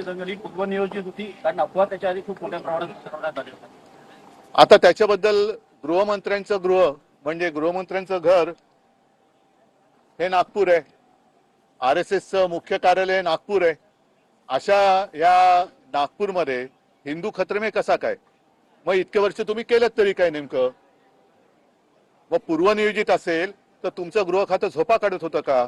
आजची दंगल ही पूर्वनियोजित होती, कारण अफवा त्याच्या आधी खूप मोठ्या प्रमाणात पसरवण्यात आली होती. आता त्याच्याबद्दल गृहमंत्र्यांचं गृह म्हणजे गृहमंत्र्यांचं घर हे नागपूर आहे, RSSचं मुख्य कार्यालय नागपूर आहे. अशा या नागपूरमध्ये हिंदू खतरमे कसा काय? मग इतके वर्ष तुम्ही केलं तरी काय नेमकं? मग पूर्वनियोजित असेल तर तुमचं गृह खातं झोपा काढत होतं का?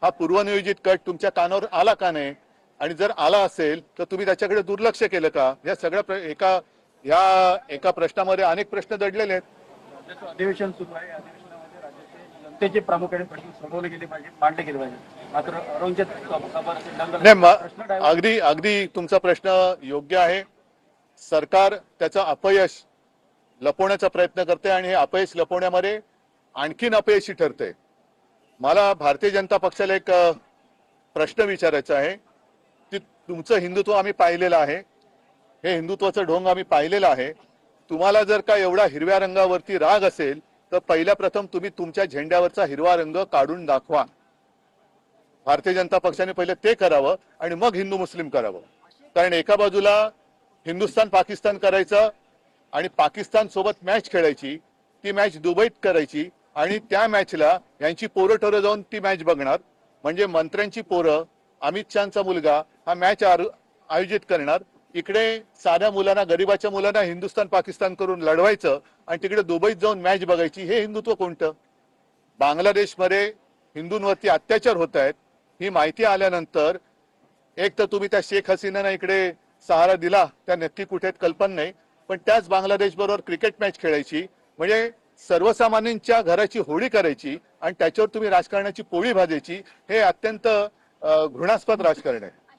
हा पूर्वनियोजित कट तुमच्या कानावर आला का नाही? आणि जर आला असेल तर तुम्ही त्याच्याकडे दुर्लक्ष केलं का? या सगळ्या एका प्रश्नामध्ये अनेक प्रश्न दडलेले आहेत. राज्याचं अधिवेशन सुरू आहे. अधिवेशनामध्ये राज्याचे जनतेचे प्रामुख्याने प्रश्न सोडवले गेले पाहिजे, मांडले गेले पाहिजे. मात्र औरंगजेब नाही, अगदी तुमचा प्रश्न योग्य आहे. सरकार त्याचं अपयश लपवण्याचा प्रयत्न करते आणि हे अपयश लपवण्यामध्ये आणखीन अपयशी ठरते. मला भारतीय जनता पक्षाला एक प्रश्न विचारायचा आहे की तुमचं हिंदुत्व आम्ही पाहिलेलं आहे, हे हिंदुत्वाचं ढोंग आम्ही पाहिलेलं आहे. तुम्हाला जर का एवढा हिरव्या रंगावरती राग असेल तर पहिल्या प्रथम तुम्ही तुमच्या झेंड्यावरचा हिरवा रंग काढून दाखवा. भारतीय जनता पक्षाने पहिले ते करावं आणि मग हिंदू मुस्लिम करावं. कारण एका बाजूला हिंदुस्थान पाकिस्तान करायचं आणि पाकिस्तान सोबत मॅच खेळायची, ती मॅच दुबईत करायची आणि त्या मॅचला यांची पोरं टोरं जाऊन ती मॅच बघणार. म्हणजे मंत्र्यांची पोरं, अमित शहाचा मुलगा हा मॅच आयोजित करणार. इकडे साध्या मुलांना, गरीबाच्या मुलांना हिंदुस्थान पाकिस्तान करून लढवायचं आणि तिकडे दुबईत जाऊन मॅच बघायची. हे हिंदुत्व कोणतं? बांगलादेशमध्ये हिंदूंवरती अत्याचार होत आहेत ही माहिती आल्यानंतर एक तर तुम्ही त्या शेख हसीनाला इकडे सहारा दिला, त्या नक्की कुठे आहेत कल्पना नाही, पण त्याच बांगलादेश बरोबर क्रिकेट मॅच खेळायची. म्हणजे सर्वसामान्यांच्या घराची होळी करायची आणि त्याच्यावर तुम्ही राजकारणाची पोळी भाजायची. हे अत्यंत घृणास्पद राजकारण आहे.